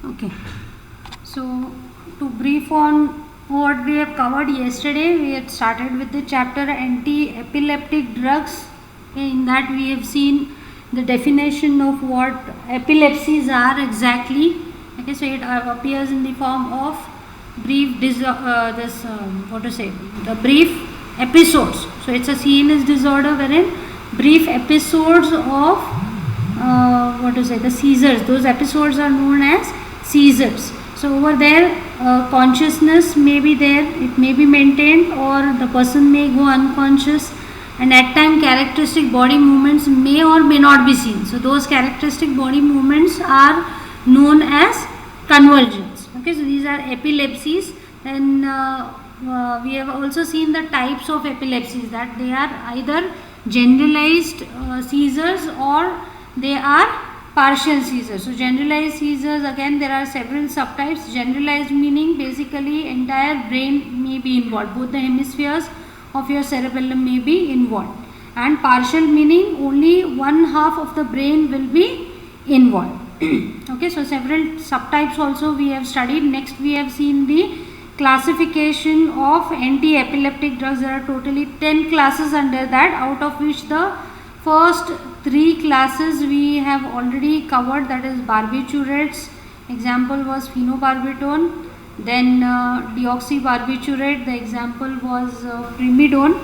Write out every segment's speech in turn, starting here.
Okay, so to brief on what we have covered yesterday, we had started with the chapter anti-epileptic drugs. Okay, in that we have seen the definition of what epilepsies are exactly. Okay, so it appears in the form of brief the brief episodes. So it's a CNS disorder wherein brief episodes of the seizures. Those episodes are known as seizures. So over there, consciousness may be there, it may be maintained, or the person may go unconscious, and at times characteristic body movements may or may not be seen. So those characteristic body movements are known as convulsions. Okay, so these are epilepsies. And we have also seen the types of epilepsies, that they are either generalized seizures or they are partial seizures. So generalized seizures, again there are several subtypes. Generalized meaning basically entire brain may be involved, both the hemispheres of your cerebellum may be involved, and partial meaning only one half of the brain will be involved. Okay, so several subtypes also we have studied. Next we have seen the classification of anti-epileptic drugs. There are totally 10 classes under that, out of which the first 3 classes we have already covered, that is barbiturates. Example was phenobarbital. Then deoxybarbiturate, the example was primidone.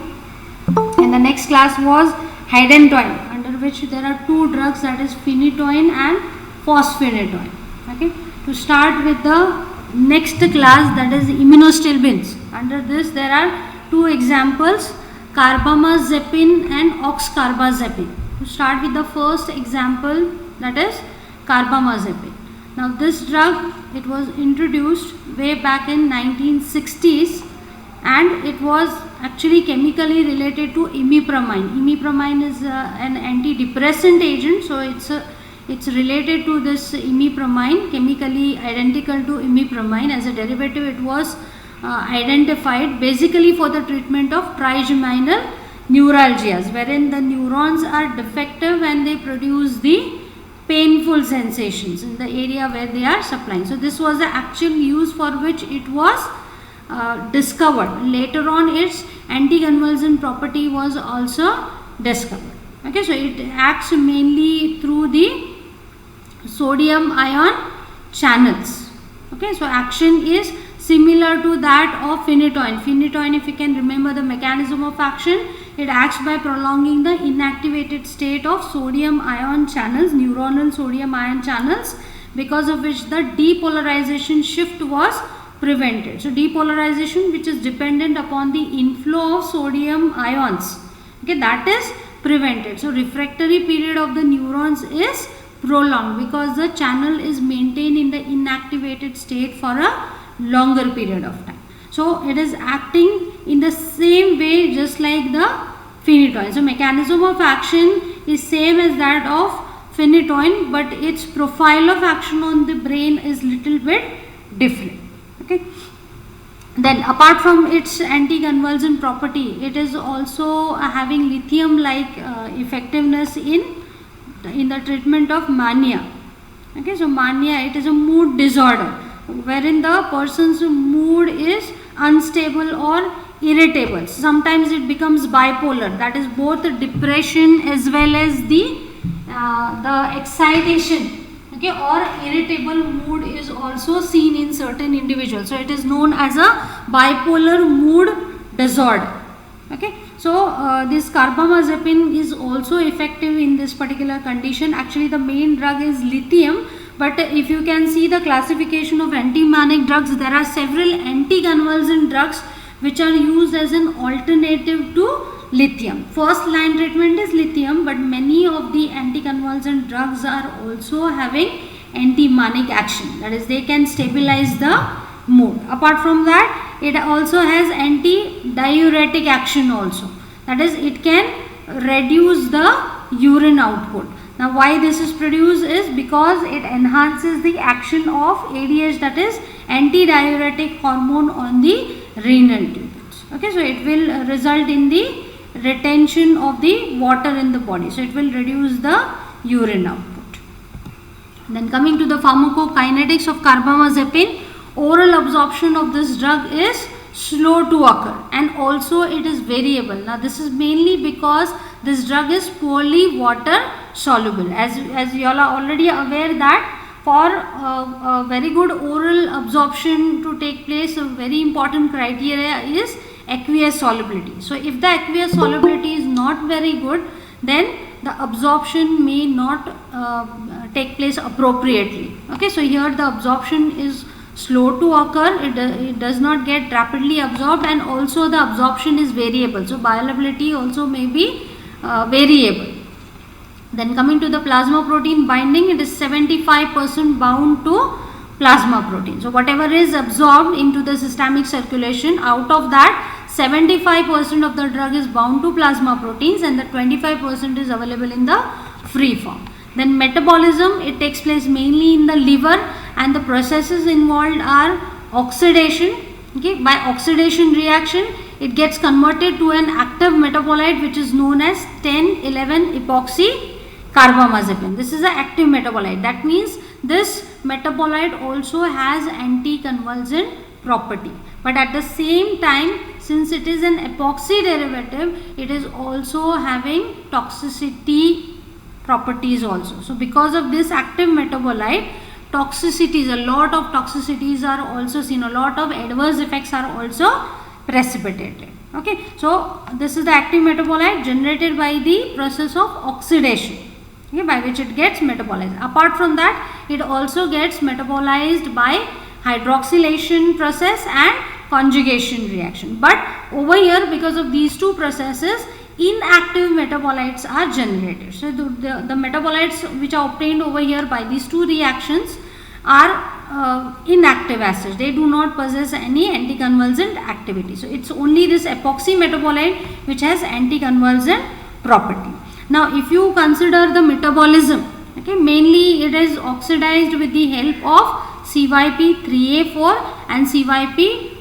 And the next class was hydantoin, under which there are 2 drugs, that is phenytoin and fosphenytoin. Okay, to start with the next class, that is immunostilbins. Under this there are 2 examples, carbamazepine and oxcarbazepine. To start with the first example, that is carbamazepine. Now this drug, it was introduced way back in 1960s, and it was actually chemically related to imipramine. Imipramine is an antidepressant agent, so it's related to this imipramine, chemically identical to imipramine. As a derivative, it was identified basically for the treatment of trigeminal neuralgias, wherein the neurons are defective and they produce the painful sensations in the area where they are supplying. So this was the actual use for which it was discovered. Later on, its anticonvulsant property was also discovered. Okay, so it acts mainly through the sodium ion channels. Okay, so action is similar to that of phenytoin. Phenytoin, if you can remember the mechanism of action, it acts by prolonging the inactivated state of sodium ion channels, neuronal sodium ion channels, because of which the depolarization shift was prevented. So depolarization, which is dependent upon the inflow of sodium ions, okay, that is prevented. So refractory period of the neurons is prolonged because the channel is maintained in the inactivated state for a longer period of time. So it is acting in the same way just like the phenytoin. So mechanism of action is same as that of phenytoin, but its profile of action on the brain is little bit different. Okay. Then apart from its anticonvulsant property, it is also having lithium like effectiveness in the treatment of mania. Okay, so mania, it is a mood disorder wherein the person's mood is unstable or irritable. Sometimes it becomes bipolar, that is both depression as well as the excitation, okay, or irritable mood is also seen in certain individuals. So it is known as a bipolar mood disorder. Okay, so this carbamazepine is also effective in this particular condition. Actually the main drug is lithium, but if you can see the classification of anti-manic drugs, there are several anticonvulsant drugs which are used as an alternative to lithium. First line treatment is lithium, but many of the anticonvulsant drugs are also having anti-manic action, that is they can stabilize the mood. Apart from that, it also has anti-diuretic action also, that is it can reduce the urine output. Now why this is produced is because it enhances the action of ADH, that is anti-diuretic hormone, on the renal tubules. Okay, so it will result in the retention of the water in the body, so it will reduce the urine output. Then coming to the pharmacokinetics of carbamazepine, oral absorption of this drug is slow to occur and also it is variable. Now this is mainly because this drug is poorly water soluble. As you all are already aware that for a very good oral absorption to take place, a very important criteria is aqueous solubility. So if the aqueous solubility is not very good, then the absorption may not take place appropriately. Okay, so here the absorption is slow to occur, it does not get rapidly absorbed, and also the absorption is variable. So bioavailability also may be variable. Then coming to the plasma protein binding, it is 75% bound to plasma protein. So whatever is absorbed into the systemic circulation, out of that 75% of the drug is bound to plasma proteins and the 25% is available in the free form. Then metabolism, it takes place mainly in the liver and the processes involved are oxidation. Okay, by oxidation reaction, it gets converted to an active metabolite which is known as 10,11-epoxy carbamazepine. This is an active metabolite. That means this metabolite also has anticonvulsant property. But at the same time, since it is an epoxy derivative, it is also having toxicity properties also. So because of this active metabolite, toxicities, a lot of toxicities are also seen, a lot of adverse effects are also precipitated. Okay, so this is the active metabolite generated by the process of oxidation, okay, by which it gets metabolized. Apart from that, it also gets metabolized by hydroxylation process and conjugation reaction. But over here, because of these two processes, inactive metabolites are generated. So the metabolites which are obtained over here by these two reactions are inactive acids. They do not possess any anticonvulsant activity. So it's only this epoxy metabolite which has anticonvulsant property. Now if you consider the metabolism, okay, mainly it is oxidized with the help of CYP3A4 and CYP2C9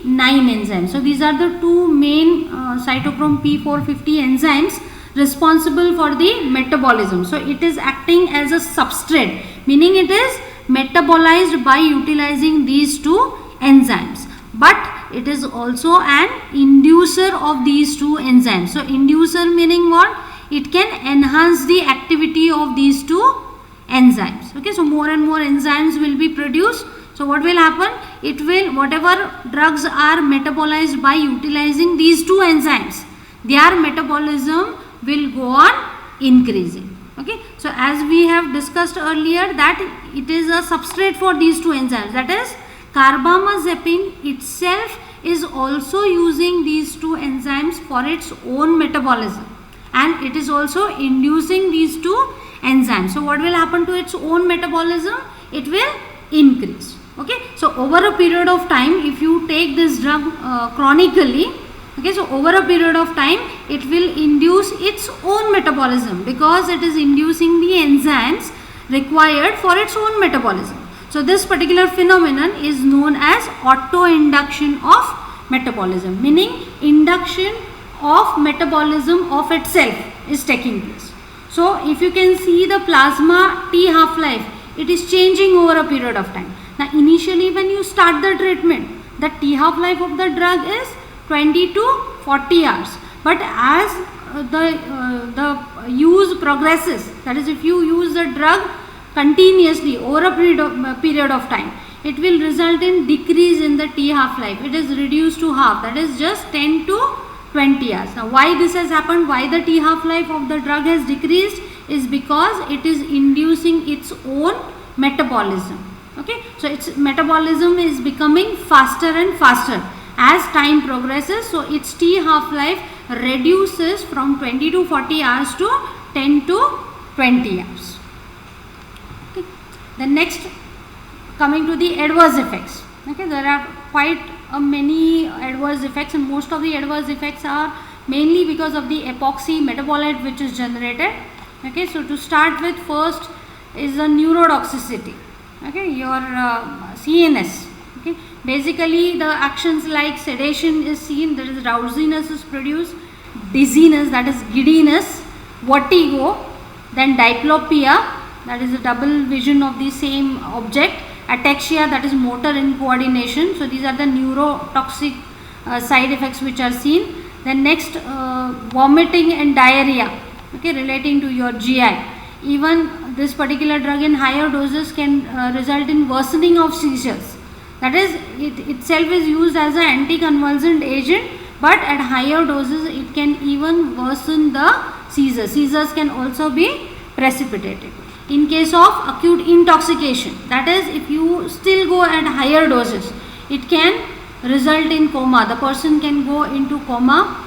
enzymes. So these are the two main cytochrome P450 enzymes responsible for the metabolism. So it is acting as a substrate, meaning it is metabolized by utilizing these two enzymes. But it is also an inducer of these two enzymes. So inducer meaning what? It can enhance the activity of these two enzymes. Okay, so more and more enzymes will be produced. So what will happen? It will, whatever drugs are metabolized by utilizing these two enzymes, their metabolism will go on increasing. Okay, so as we have discussed earlier that it is a substrate for these two enzymes, that is carbamazepine itself is also using these two enzymes for its own metabolism and it is also inducing these two enzymes. So what will happen to its own metabolism? It will increase. Okay, so over a period of time, if you take this drug chronically, okay, so over a period of time it will induce its own metabolism because it is inducing the enzymes required for its own metabolism. So this particular phenomenon is known as autoinduction of metabolism, meaning induction of metabolism of itself is taking place. So if you can see the plasma T half-life, it is changing over a period of time. Now initially when you start the treatment, the T half-life of the drug is 20 to 40 hours. But as the use progresses, that is if you use the drug continuously over a period of time, it will result in decrease in the T half-life. It is reduced to half, that is just 10 to 20 hours. Now why this has happened, why the T half-life of the drug has decreased, is because it is inducing its own metabolism. Okay, so its metabolism is becoming faster and faster as time progresses. So its T half-life reduces from 20 to 40 hours to 10 to 20 hours. Okay. The next, coming to the adverse effects. Okay, there are quite many adverse effects and most of the adverse effects are mainly because of the epoxy metabolite which is generated. Okay, so to start with, first is the neurotoxicity. Okay, your CNS. Okay, basically the actions like sedation is seen, there is drowsiness is produced, dizziness, that is giddiness, vertigo, then diplopia, that is a double vision of the same object. Ataxia, that is motor in coordination. So these are the neurotoxic side effects which are seen. Then next, vomiting and diarrhea, okay, relating to your GI. Even this particular drug in higher doses can result in worsening of seizures. That is, it itself is used as an anticonvulsant agent, but at higher doses it can even worsen the seizures. Seizures can also be precipitated. In case of acute intoxication, that is, if you still go at higher doses, it can result in coma. The person can go into coma.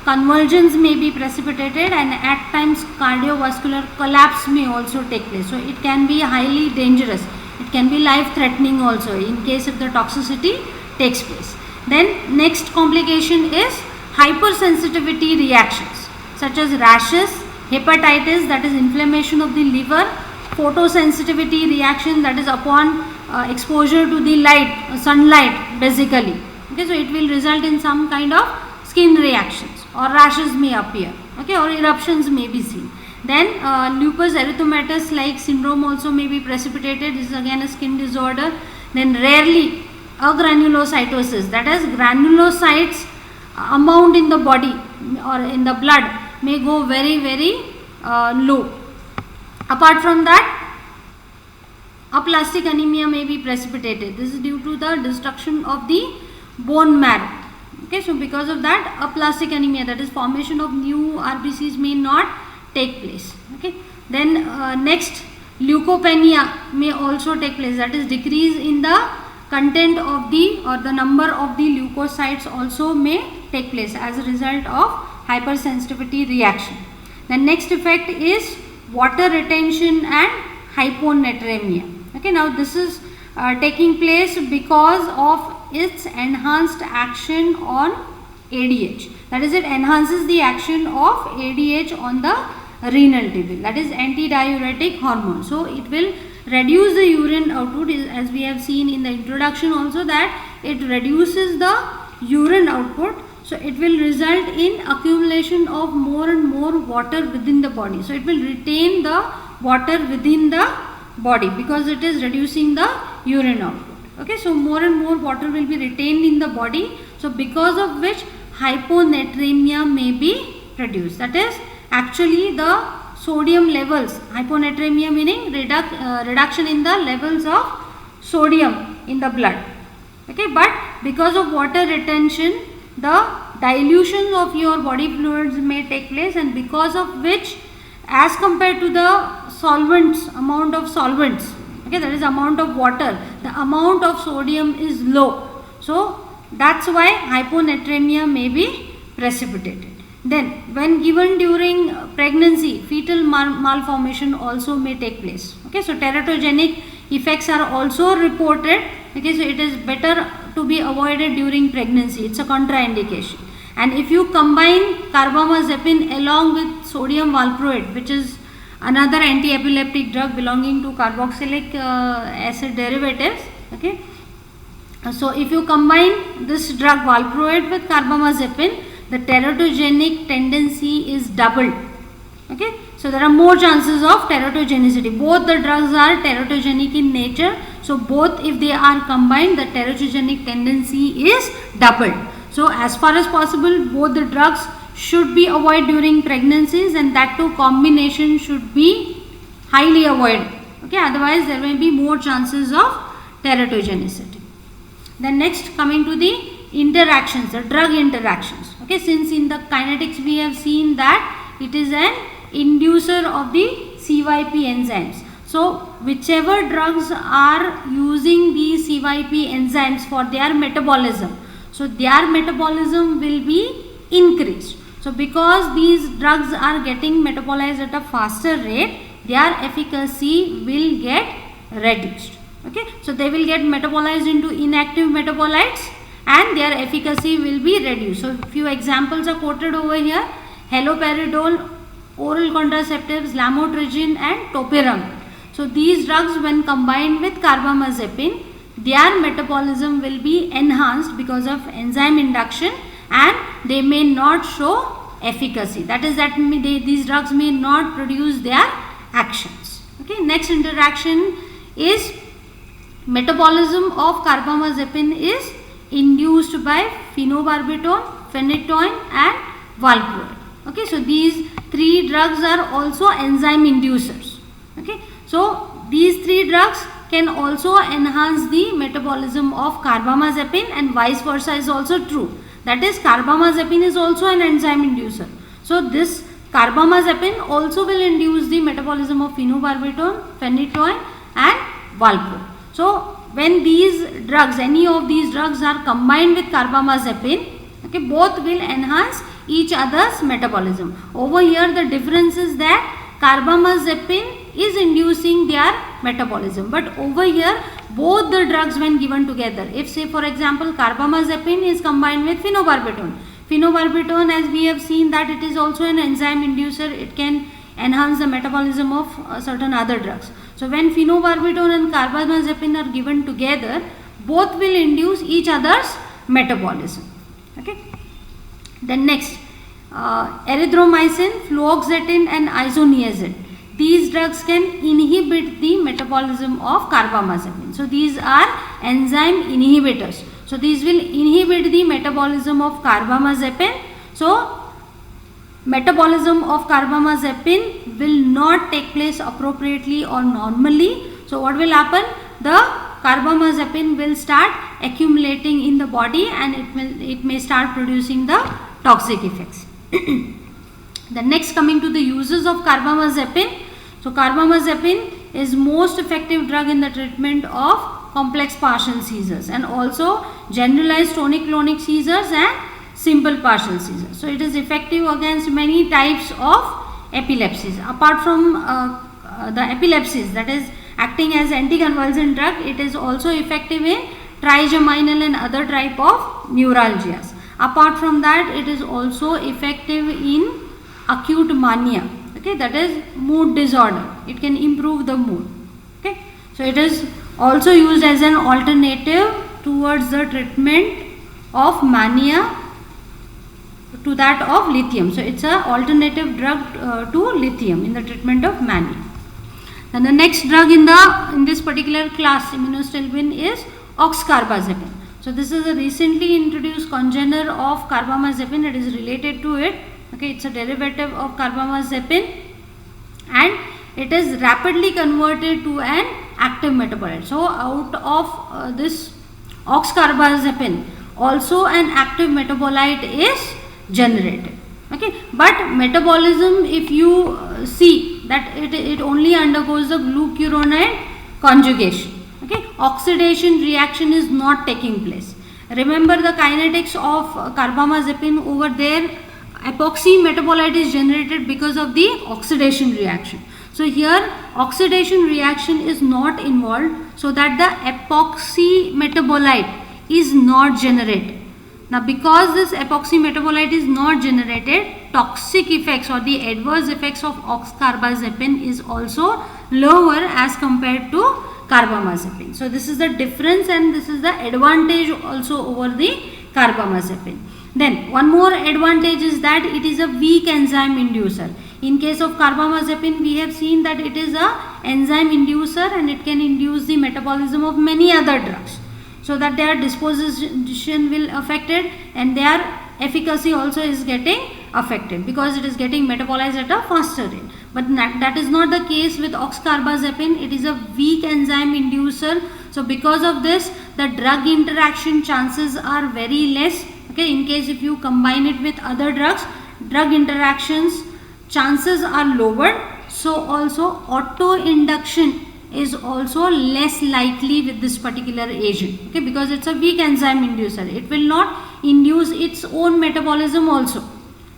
Convulsions may be precipitated, and at times cardiovascular collapse may also take place. So it can be highly dangerous. It can be life threatening also in case if the toxicity takes place. Then next complication is hypersensitivity reactions such as rashes, hepatitis, that is inflammation of the liver, photosensitivity reaction, that is upon exposure to the light, sunlight basically. Okay, so it will result in some kind of skin reactions, or rashes may appear, okay, or eruptions may be seen. Then lupus erythematosus like syndrome also may be precipitated. This is again a skin disorder. Then rarely agranulocytosis, that is granulocytes amount in the body or in the blood may go very low. Apart from that, aplastic anemia may be precipitated. This is due to the destruction of the bone marrow. Okay, so because of that, aplastic anemia, that is formation of new RBCs, may not take place. Okay, then next, leukopenia may also take place, that is decrease in the content of the or the number of the leukocytes also may take place as a result of hypersensitivity reaction. The next effect is water retention and hyponatremia. Okay, now this is taking place because of its enhanced action on ADH. That is, it enhances the action of ADH on the renal tubule, that is antidiuretic hormone. So it will reduce the urine output, as we have seen in the introduction also, that it reduces the urine output. So it will result in accumulation of more and more water within the body. So it will retain the water within the body because it is reducing the urine output. Okay, so more and more water will be retained in the body. So because of which hyponatremia may be produced. That is, actually the sodium levels, hyponatremia meaning reduction in the levels of sodium in the blood. Okay, but because of water retention, the dilution of your body fluids may take place, and because of which, as compared to the solvents, amount of solvents, okay, that is amount of water, the amount of sodium is low. So that's why hyponatremia may be precipitated. Then when given during pregnancy, fetal malformation also may take place. Okay, so teratogenic effects are also reported. Okay, so it is better to be avoided during pregnancy. It's a contraindication. And if you combine carbamazepine along with sodium valproate, which is another anti-epileptic drug belonging to carboxylic acid derivatives, okay, so if you combine this drug valproate with carbamazepine, the teratogenic tendency is doubled. Okay, so there are more chances of teratogenicity. Both the drugs are teratogenic in nature, so both, if they are combined, the teratogenic tendency is doubled. So as far as possible, both the drugs should be avoided during pregnancies, and that too combination should be highly avoided. Okay, otherwise there may be more chances of teratogenicity. Then next, coming to the interactions, the drug interactions. Okay, since in the kinetics we have seen that it is an inducer of the CYP enzymes. So whichever drugs are using these CYP enzymes for their metabolism, so their metabolism will be increased. So because these drugs are getting metabolized at a faster rate, their efficacy will get reduced. Okay, so they will get metabolized into inactive metabolites and their efficacy will be reduced. So few examples are quoted over here: haloperidol, oral contraceptives, lamotrigine and topiramate. So these drugs, when combined with carbamazepine, their metabolism will be enhanced because of enzyme induction, and they may not show efficacy. That is, these drugs may not produce their actions. Okay, next interaction is metabolism of carbamazepine is induced by phenobarbital, phenytoin and valproate. Okay, so these three drugs are also enzyme inducers. Okay, so these three drugs can also enhance the metabolism of carbamazepine, and vice versa is also true. That is, carbamazepine is also an enzyme inducer. So this carbamazepine also will induce the metabolism of phenobarbital, phenytoin and valproate. So when these drugs, any of these drugs are combined with carbamazepine, okay, both will enhance each other's metabolism. Over here the difference is that carbamazepine is inducing their metabolism, but over here both the drugs when given together, if say for example carbamazepine is combined with phenobarbital, as we have seen that it is also an enzyme inducer, it can enhance the metabolism of certain other drugs. So when phenobarbital and carbamazepine are given together, both will induce each other's metabolism. Okay. Then next, erythromycin, fluoxetine and isoniazid. These drugs can inhibit the metabolism of carbamazepine. So these are enzyme inhibitors. So these will inhibit the metabolism of carbamazepine. So metabolism of carbamazepine will not take place appropriately or normally. So what will happen? The carbamazepine will start accumulating in the body and it may start producing the toxic effects. The next, coming to the uses of carbamazepine. So carbamazepine is most effective drug in the treatment of complex partial seizures and also generalized tonic-clonic seizures and simple partial seizures. So it is effective against many types of epilepsies. Apart from the epilepsies, that is acting as anticonvulsant drug, it is also effective in trigeminal and other type of neuralgias. Apart from that, it is also effective in acute mania. Okay, that is mood disorder. It can improve the mood. Okay, so it is also used as an alternative towards the treatment of mania to that of lithium. So it's an alternative drug to lithium in the treatment of mania. Then the next drug in this particular class, immunostilbin, is oxcarbazepine. So this is a recently introduced congener of carbamazepine. It is related to it. Okay, it's a derivative of carbamazepine and it is rapidly converted to an active metabolite. So out of this oxcarbazepine, also an active metabolite is generated. Okay, but metabolism, if you see that it only undergoes the glucuronide conjugation. Okay, oxidation reaction is not taking place. Remember the kinetics of carbamazepine over there, epoxy metabolite is generated because of the oxidation reaction. So here oxidation reaction is not involved, so that the epoxy metabolite is not generated. Now because this epoxy metabolite is not generated, toxic effects or the adverse effects of oxcarbazepine is also lower as compared to carbamazepine. So this is the difference and this is the advantage also over the carbamazepine. Then one more advantage is that it is a weak enzyme inducer. In case of carbamazepine, we have seen that it is a enzyme inducer and it can induce the metabolism of many other drugs, so that their disposition will affected and their efficacy also is getting affected because it is getting metabolized at a faster rate. But that is not the case with oxcarbazepine. It is a weak enzyme inducer. So because of this, the drug interaction chances are very less. Okay, in case if you combine it with other drugs, drug interactions chances are lower. So also auto-induction is also less likely with this particular agent. Okay, because it's a weak enzyme inducer. It will not induce its own metabolism also.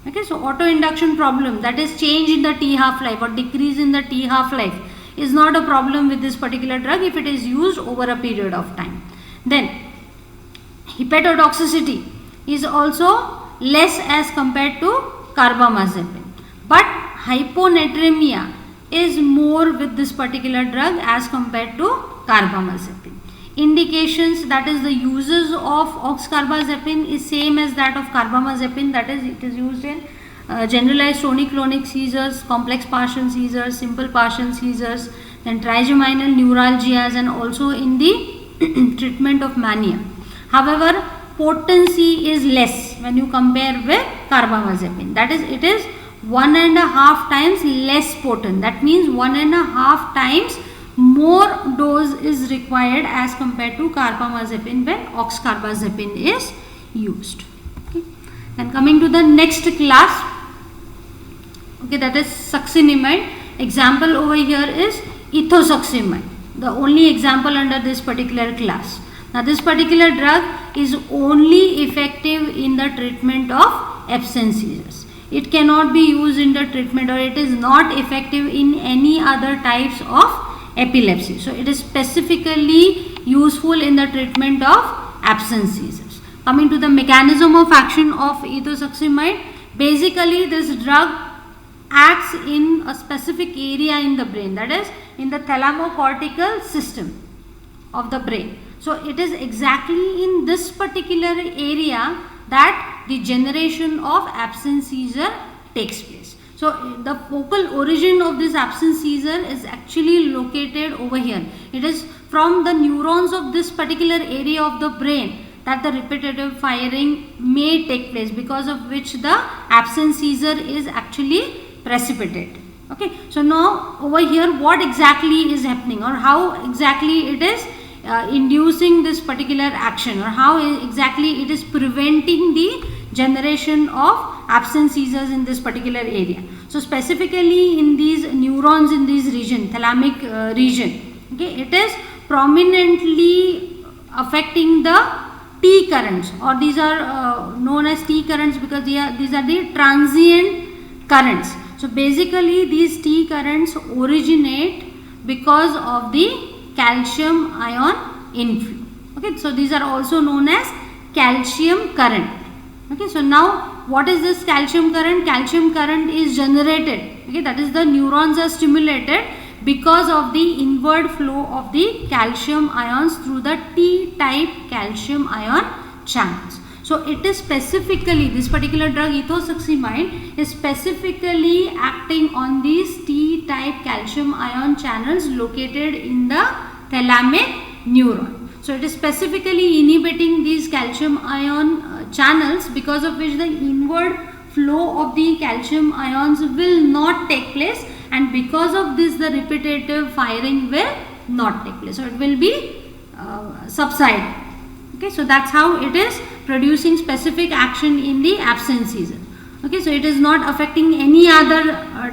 Okay, so auto-induction problem, that is change in the T half-life or decrease in the T half-life, is not a problem with this particular drug if it is used over a period of time. Then hepatotoxicity is also less as compared to carbamazepine, but hyponatremia is more with this particular drug as compared to carbamazepine. Indications, that is the uses of oxcarbazepine is same as that of carbamazepine, that is it is used in generalized tonic-clonic seizures, complex partial seizures, simple partial seizures, then trigeminal neuralgias, and also in the treatment of mania. However, potency is less when you compare with carbamazepine. That is, it is 1.5 times less potent. That means 1.5 times more dose is required as compared to carbamazepine when oxcarbazepine is used. Okay. Then coming to the next class, okay, that is succinimide. Example over here is ethosuximide, the only example under this particular class. Now this particular drug is only effective in the treatment of absence seizures. It cannot be used in the treatment, or it is not effective in any other types of epilepsy. So it is specifically useful in the treatment of absence seizures. Coming to the mechanism of action of ethosuximide, basically this drug acts in a specific area in the brain, that is in the thalamocortical system of the brain. So it is exactly in this particular area that the generation of absence seizure takes place. So the focal origin of this absence seizure is actually located over here. It is from the neurons of this particular area of the brain that the repetitive firing may take place, because of which the absence seizure is actually precipitated. Okay, so now over here what exactly is happening, or how exactly it is inducing this particular action, or how exactly it is preventing the generation of absence seizures in this particular area. So specifically in these neurons in this region, thalamic region, okay, it is prominently affecting the T currents, or these are known as T currents because these are the transient currents. So basically these T currents originate because of the calcium ion inflow. Okay, so these are also known as calcium current. Okay, so now what is this calcium current? Calcium current is generated, okay, that is the neurons are stimulated because of the inward flow of the calcium ions through the T-type calcium ion channels. So it is specifically, this particular drug ethosuximide is specifically acting on these T-type calcium ion channels located in the thalamic neuron. So it is specifically inhibiting these calcium ion channels, because of which the inward flow of the calcium ions will not take place, and because of this the repetitive firing will not take place. So it will be subside. Okay, so that's how it is producing specific action in the absence seizure. Okay, so it is not affecting any other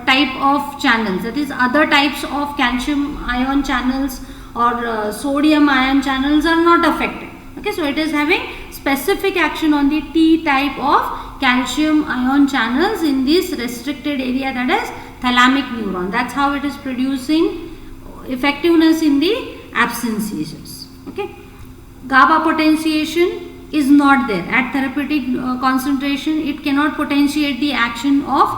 type of channels, that is other types of calcium ion channels or sodium ion channels are not affected. Okay, so it is having specific action on the T type of calcium ion channels in this restricted area, that is thalamic neuron. That's how it is producing effectiveness in the absence seizures. Okay, GABA potentiation is not there at therapeutic concentration. It cannot potentiate the action of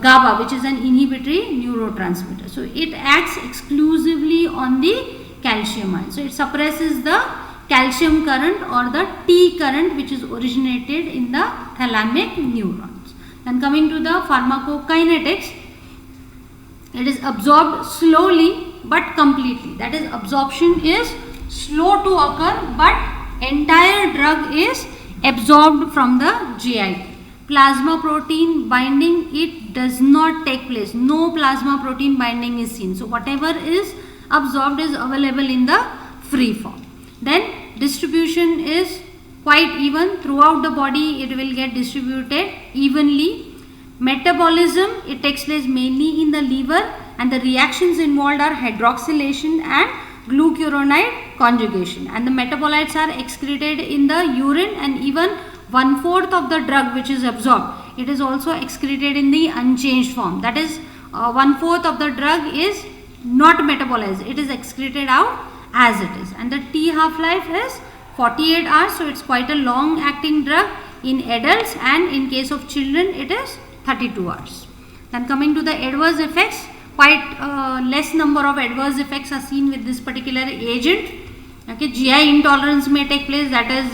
GABA, which is an inhibitory neurotransmitter. So it acts exclusively on the calcium ion. So it suppresses the calcium current or the T current which is originated in the thalamic neurons. Then coming to the pharmacokinetics, it is absorbed slowly but completely. That is, absorption is slow to occur, but entire drug is absorbed from the GI. Plasma protein binding, it does not take place. No plasma protein binding is seen. So whatever is absorbed is available in the free form. Then distribution is quite even throughout the body. It will get distributed evenly. Metabolism, it takes place mainly in the liver, and the reactions involved are hydroxylation and glucuronide conjugation, and the metabolites are excreted in the urine, and even 1/4 of the drug which is absorbed, it is also excreted in the unchanged form. That is, 1/4 of the drug is not metabolized, it is excreted out as it is, and the T half-life is 48 hours. So it's quite a long acting drug in adults, and in case of children it is 32 hours. Then coming to the adverse effects, quite less number of adverse effects are seen with this particular agent. Okay, GI intolerance may take place, that is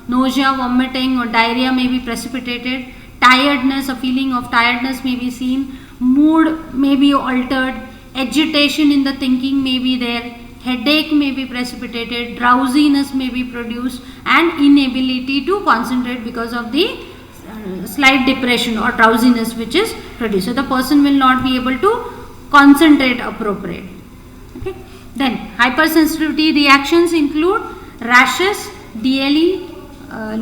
nausea, vomiting or diarrhea may be precipitated. Tiredness, a feeling of tiredness may be seen. Mood may be altered. agitation in the thinking may be there, headache may be precipitated, drowsiness may be produced, and inability to concentrate because of the slight depression or drowsiness which is produced. So the person will not be able to concentrate appropriately. Okay. Then hypersensitivity reactions include rashes, DLE,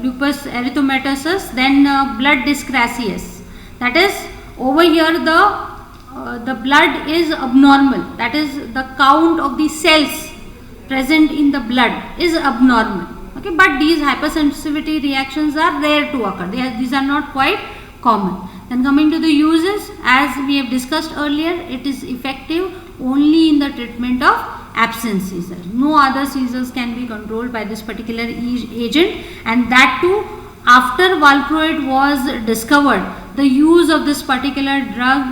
lupus erythematosus, then blood dyscrasias. That is, over here the blood is abnormal. That is, the count of the cells present in the blood is abnormal. Okay, but these hypersensitivity reactions are rare to occur. These are not quite common. Then coming to the uses, as we have discussed earlier, it is effective only in the treatment of absence seizures. No other seizures can be controlled by this particular agent, and that too after valproate was discovered, the use of this particular drug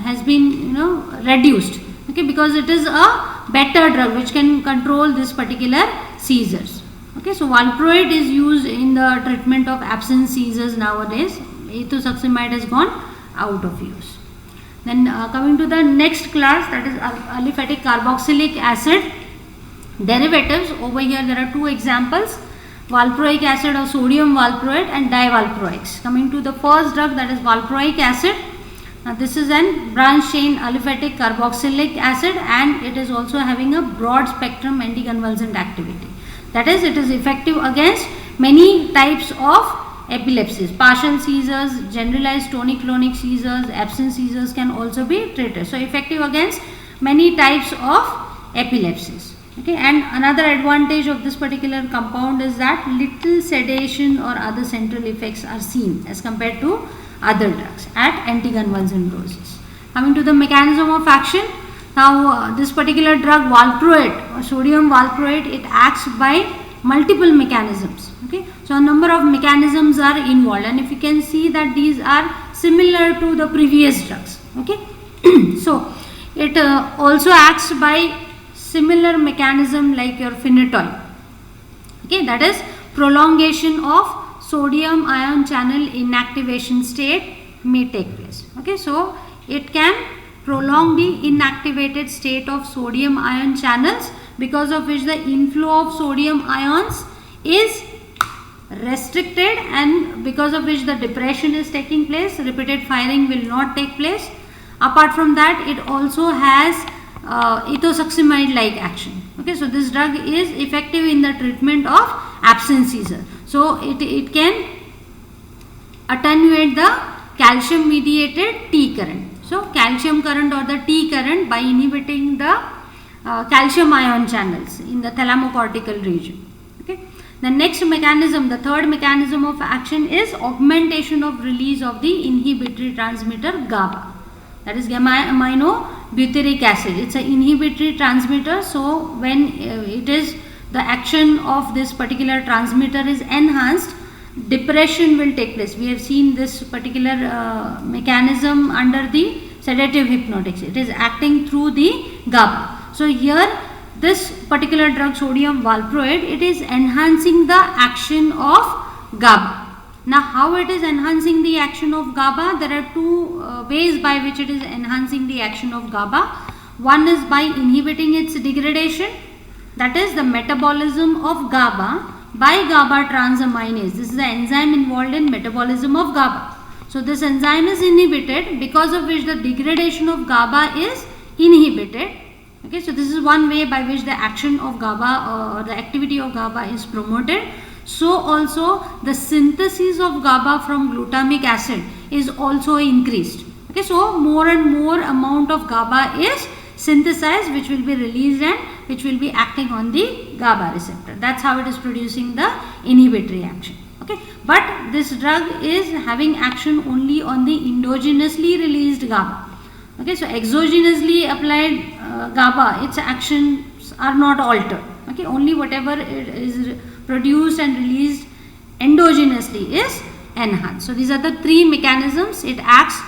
has been reduced. Okay, because it is a better drug which can control this particular seizures. Okay, so valproate is used in the treatment of absence seizures nowadays. Ethosuximide has gone out of use. Then coming to the next class, that is aliphatic carboxylic acid derivatives. Over here there are two examples, valproic acid or sodium valproate and divalproics. Coming to the first drug, that is valproic acid. Now this is an branch chain aliphatic carboxylic acid, and it is also having a broad spectrum anticonvulsant activity. That is, it is effective against many types of epilepsies. Partial seizures, generalized tonic-clonic seizures, absence seizures can also be treated. So effective against many types of epilepsies. Okay, and another advantage of this particular compound is that little sedation or other central effects are seen as compared to other drugs at anticonvulsant doses. Coming to the mechanism of action, now this particular drug valproate or sodium valproate, it acts by multiple mechanisms. Okay, so a number of mechanisms are involved, and if you can see that these are similar to the previous drugs. Okay, so it also acts by similar mechanism like your phenytoin. Okay, that is prolongation of sodium ion channel inactivation state may take place. Okay, so it can prolong the inactivated state of sodium ion channels, because of which the inflow of sodium ions is restricted, and because of which the depression is taking place, repeated firing will not take place. Apart from that, it also has ethosuximide like action. Okay, so this drug is effective in the treatment of absence seizure. So it can attenuate the calcium mediated T current. So calcium current or the T current by inhibiting the calcium ion channels in the thalamocortical region. Okay. The next mechanism, the third mechanism of action is augmentation of release of the inhibitory transmitter GABA. That is gamma amino butyric acid. It's an inhibitory transmitter. So when it is the action of this particular transmitter is enhanced, depression will take place. We have seen this particular mechanism under the sedative hypnotics. It is acting through the GABA. So here this particular drug sodium valproate, it is enhancing the action of GABA. Now how it is enhancing the action of GABA? There are two ways by which it is enhancing the action of GABA. One is by inhibiting its degradation, that is the metabolism of GABA by GABA transaminase. This is the enzyme involved in metabolism of GABA. So this enzyme is inhibited, because of which the degradation of GABA is inhibited. Okay, so this is one way by which the action of GABA or the activity of GABA is promoted. So also the synthesis of GABA from glutamic acid is also increased. Okay, so more and more amount of GABA is synthesized, which will be released and which will be acting on the GABA receptor. That's how it is producing the inhibitory action. Okay, but this drug is having action only on the endogenously released GABA. Okay, so exogenously applied GABA, its actions are not altered. Okay, only whatever it is produced and released endogenously is enhanced. So these are the three mechanisms. It acts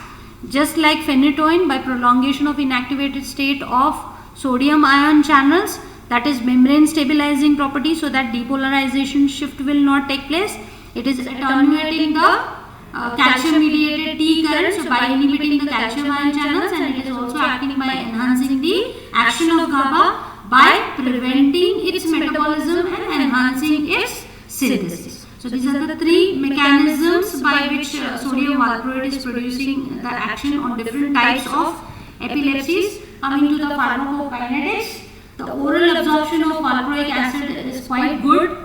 just like phenytoin by prolongation of inactivated state of sodium ion channels, that is membrane stabilizing property, so that depolarization shift will not take place. It is attenuating the calcium mediated T current, so by inhibiting the calcium ion channels, and it is also acting by enhancing the action of GABA by preventing its metabolism and enhancing its synthesis. So these are the three mechanisms by which sodium valproate is producing the action on different types of epilepsies. Coming to the pharmacokinetics, the oral absorption of valproic acid is quite good.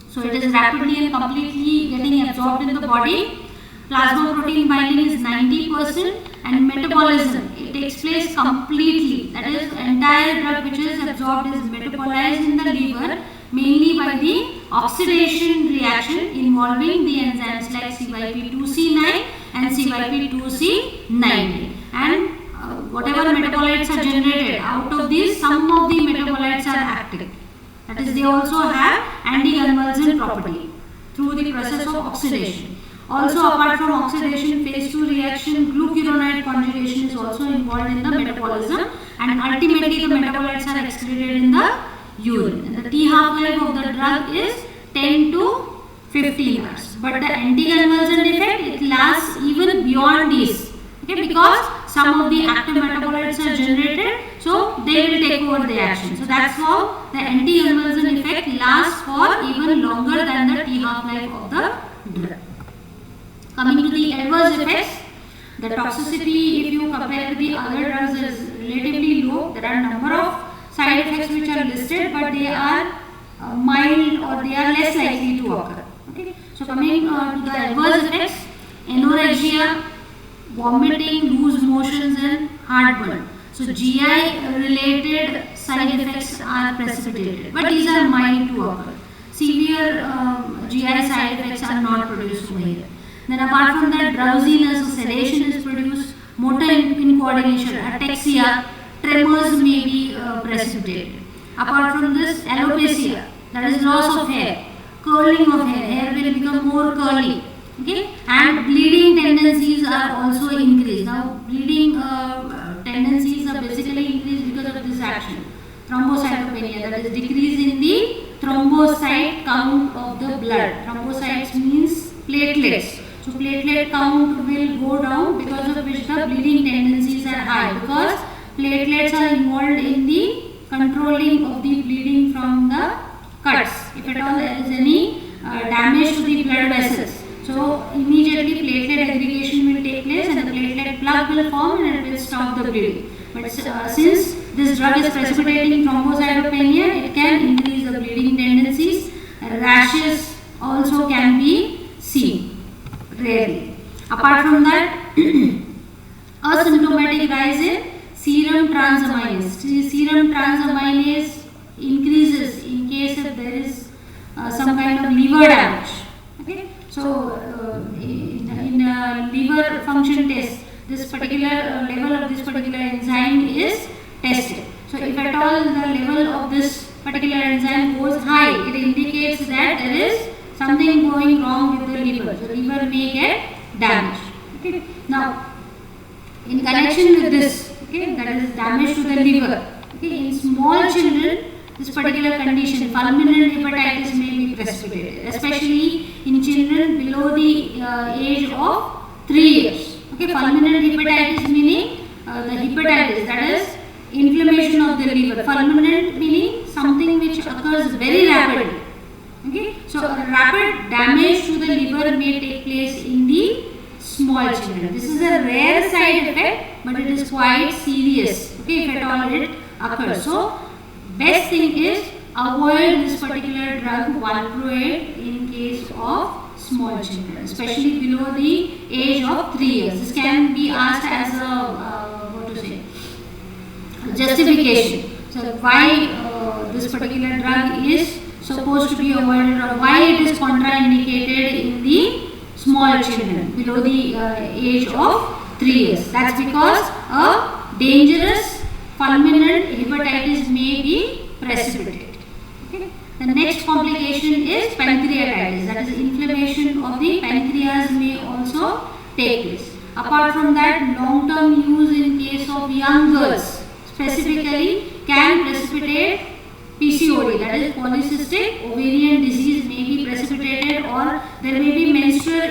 So it is rapidly and completely getting absorbed in the body. Plasma protein binding is 90%, and metabolism, it takes place completely. That is, entire drug which is absorbed is metabolized in the liver mainly by the oxidation reaction involving the enzymes like CYP2C9 and CYP2C90. And whatever metabolites are generated out of these, some of the metabolites are active. That is, they also have anticonvulsant property through the process of oxidation. Also, apart from oxidation, phase 2 reaction, glucuronide conjugation is also involved in the metabolism, and ultimately the metabolites are excreted in the urine. And the T half-life of the drug is 10 to 15 hours. But the anticonvulsant effect, it lasts even beyond these. Okay, because some of the active metabolites are generated, so they will take over the action. So that's how the anticonvulsant effect lasts for even longer than the T half-life of the drug. Coming to the adverse effects, the toxicity, if you compare with the other drugs, is relatively low. There are a number of side effects which are listed, but they are mild or they are less likely to occur. Okay. So coming to the adverse effects, anorexia, vomiting, loose motions, and heartburn. So GI related side effects are precipitated, but these are mild to occur. Severe GI side effects are not produced over here. Then apart from that, drowsiness or sedation is produced, motor incoordination, ataxia, tremors may be precipitated. Apart from this, alopecia, that is loss of hair, curling of hair will become more curly. Okay, and bleeding tendencies are also increased. Now, bleeding tendencies are basically increased because of this action. Thrombocytopenia, that is decrease in the thrombocyte count of the blood. Thrombocytes means platelets. So platelet count will go down, because of which the bleeding tendencies are high, because platelets are involved in the controlling of the bleeding from the cuts. If at all there is any damage to the blood vessels, so immediately platelet aggregation will take place and the platelet plug will form and it will stop the bleeding. But since this drug is precipitating thrombocytopenia, it can increase the bleeding tendencies. Rashes also can be seen. Rarely. Apart from that, asymptomatic rise in serum transaminase. Serum transaminase increases in case if there is some kind of liver damage. Okay, so in liver function test, this particular level of this particular enzyme is tested. So if at all the level of this particular enzyme goes high, it indicates that there is something going wrong with the liver. So liver may get damaged. Okay. Now, in connection with this, okay, that is damage to the liver. Okay, in small children, this particular condition, fulminant hepatitis, may be precipitated, especially in children below the age of 3 years. Okay, fulminant hepatitis meaning the hepatitis, that is inflammation of the liver. Fulminant meaning something which occurs very rapidly. Okay, so a rapid damage to the liver may take place in the small children. This is a rare side effect, but it is quite serious. Okay, if at all it occurs. So, best thing is avoid this particular drug valproate in case of small children, especially below the age of 3 years. This can be asked as a justification. So, why this particular drug is supposed to be avoided, or why it is contraindicated in the small children below the age of 3 years. That's because a dangerous fulminant hepatitis may be precipitated. Okay. The next complication is pancreatitis, that is inflammation of the pancreas may also take place. Apart from that, long-term use in case of young girls specifically can precipitate PCOD, that is polycystic ovarian disease, may be precipitated, or there may be menstrual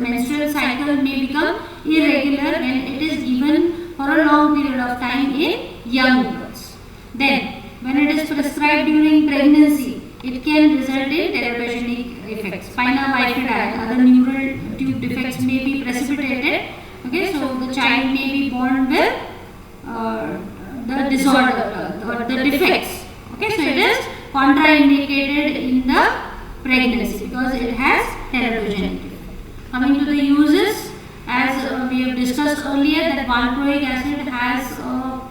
menstrual cycle may become irregular when it is given for a long period of time in young girls. Then, when it is prescribed during pregnancy, it can result in teratogenic effects. Spina bifida and other neural tube defects may be precipitated. Okay, so the child may be born with the disorder or the defects. Okay, so it is contraindicated in the pregnancy because it has teratogenic effect. Coming to the uses, as we have discussed earlier, that valproic acid has a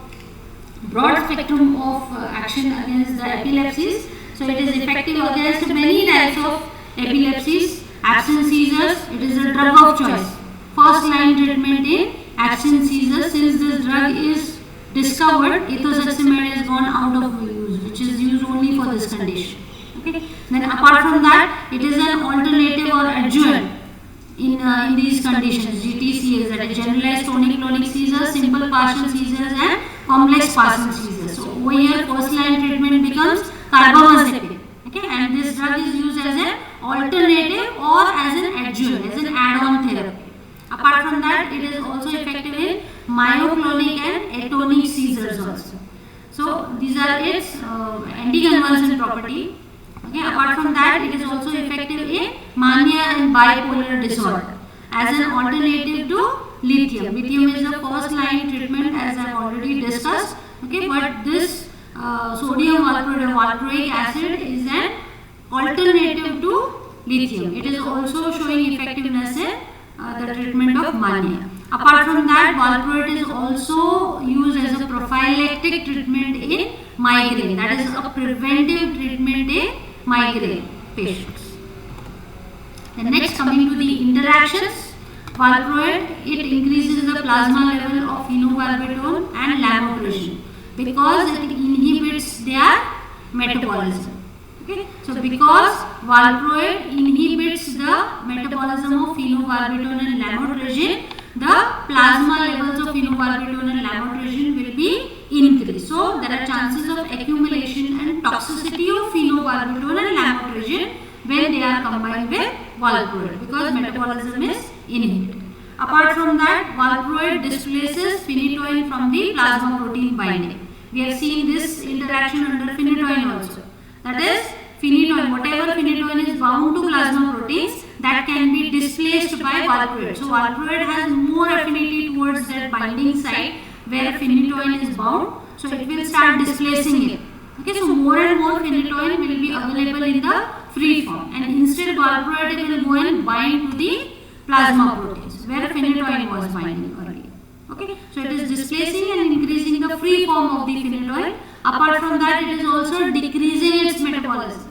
broad spectrum of action against the epilepsies. So it is effective against many types of epilepsies. Absence seizures, it is a drug of choice. First line treatment in absence seizures. Since this drug is discovered, ethosuximide has gone out of use, which is used only for this condition. Okay. Then apart from that, it is an alternative or adjuvant in these conditions. GTCS, that is generalized tonic-clonic seizures, simple partial seizures and complex partial seizures. So over here, first line treatment becomes carbamazepine. Okay, and this drug is used as an alternative or as an adjuvant, as an add-on therapy. Apart from that, it is also effective in myoclonic and atonic seizures also. So these are its anticonvulsant property. Okay, apart from that, it is also effective in mania and bipolar disorder as an alternative to lithium. Lithium is the first line treatment, as I have already discussed. Okay, but this sodium valproate or valproic acid is an alternative to lithium. It is also showing effectiveness in the treatment of mania. Apart from that, valproate is also used as a prophylactic treatment in migraine. That is a preventive treatment in migraine patients. The next, coming to the interactions, valproate, it increases the plasma level of phenobarbital and lamotrigine because it inhibits their metabolism. Okay, so because valproate inhibits the metabolism of phenobarbital and lamotrigine, the plasma levels of phenobarbital and lamotrigine will be increased. So there are chances of accumulation and toxicity of phenobarbital and lamotrigine when they are combined with valproate because metabolism is inhibited. Apart from that, valproate displaces phenytoin from the plasma protein binding. We have seen this interaction under phenytoin also. That is, phenytoin, whatever phenytoin is bound to plasma proteins, that can be displaced by valproate. So valproate has more affinity towards that binding site where phenytoin is bound. So it will start displacing it. Okay, so more and more phenytoin will be available in the free form, and instead valproate will go and bind to the plasma proteins where phenytoin was binding earlier. Okay, so it is displacing and increasing the free form of the phenytoin. Apart from that, it is also decreasing its metabolism.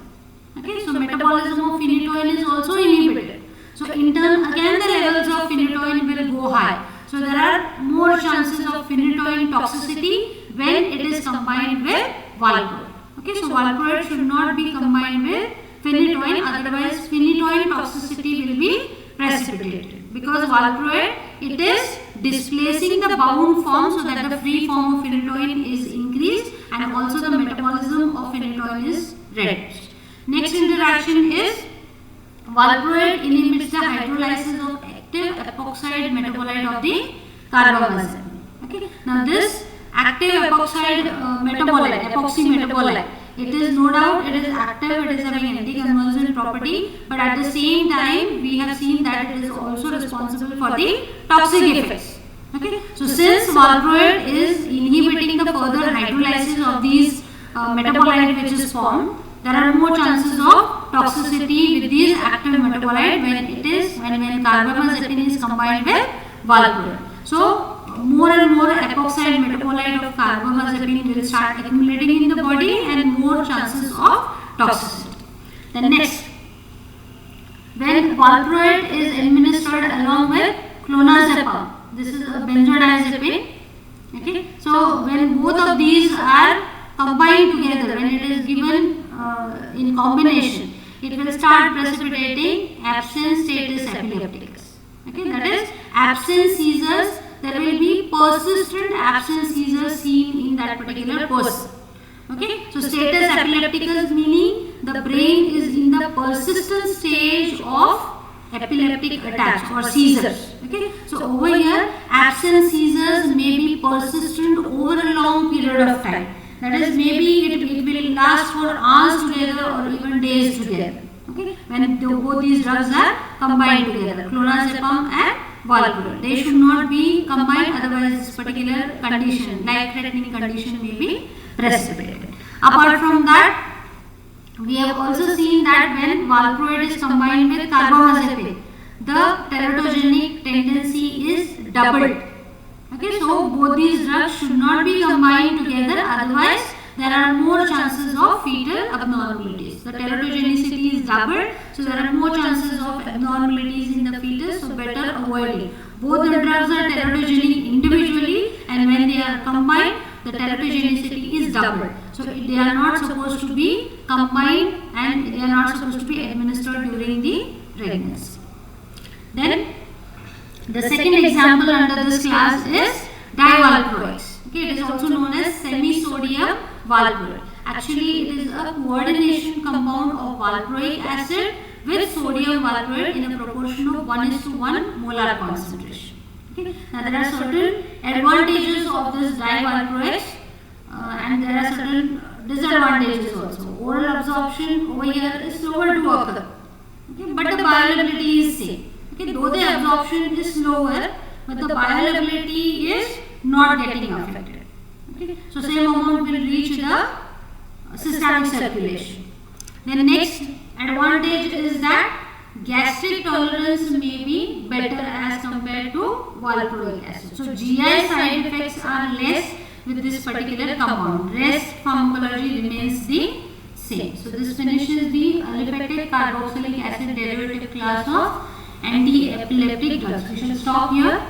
Okay, so metabolism of phenytoin is also inhibited. So in turn, again the levels of phenytoin will go high. So there are more chances of phenytoin toxicity when it is combined with valproate. Okay, so valproate should not be combined with phenytoin, otherwise phenytoin toxicity will be precipitated because valproate, it is displacing the bound form so that the free form of phenytoin is increased and also the metabolism of phenytoin is reduced. Next interaction is valproate inhibits the hydrolysis of active epoxide metabolite of the carbamazepine. Okay, now this active epoxide metabolite, epoxy metabolite, it is no doubt it is active, it is having anticonvulsant property, but at the same time we have seen that it is also responsible for the toxic effects. Okay, so since valproate is inhibiting the further hydrolysis of these metabolite which is formed, there are more chances of toxicity with these active metabolite when carbamazepine is combined with valproate. So more and more epoxide metabolite of carbamazepine will start accumulating in the body and more chances of toxicity. The next, when valproate is administered along with clonazepam, this is a benzodiazepine. Okay, so when both of these are combined together, when it is given in combination, it will start precipitating absence status epilepticus. Okay, that is absence seizures. There will be persistent absence seizures seen in that particular person. Okay, so status epilepticus meaning the brain is in the persistent stage of epileptic attacks or seizures. Okay, so over here, absence seizures may be persistent over a long period of time. That is, maybe it will last for hours together or even days together. Okay, when both these drugs are combined together, clonazepam and valproate. They should not be combined, otherwise this particular condition, life-threatening condition, may be precipitated. Apart from that, we have also seen that when valproate is combined with carbamazepine, the teratogenic tendency is doubled. Okay, so both these drugs should not be combined together, otherwise there are more chances of fetal abnormalities. The teratogenicity is doubled, so there are more chances of abnormalities in the fetus, so better avoid it. Both the drugs are teratogenic individually, and when they are combined, the teratogenicity is doubled. So they are not supposed to be combined and they are not supposed to be administered during the pregnancy. Then the second example under this class is divalproate. Okay, it is also known as semi-sodium valproate. Actually, it is a coordination compound of valproic acid with sodium valproate in a proportion of 1:1 molar concentration. Okay. Now there are certain advantages of this divalproate and there are certain disadvantages also. Oral absorption over here is slower to occur, okay, but the bioavailability is same. Okay, though the absorption is slower, but the bioavailability is not getting affected. Okay, so same amount will reach the systemic circulation. The next advantage is that gastric tolerance may be better as compared to valproic acid. So GI side effects are less with this particular compound. Rest pharmacology remains the same. So this finishes the aliphatic carboxylic acid derivative class of anti-epileptic drugs. We shall stop here.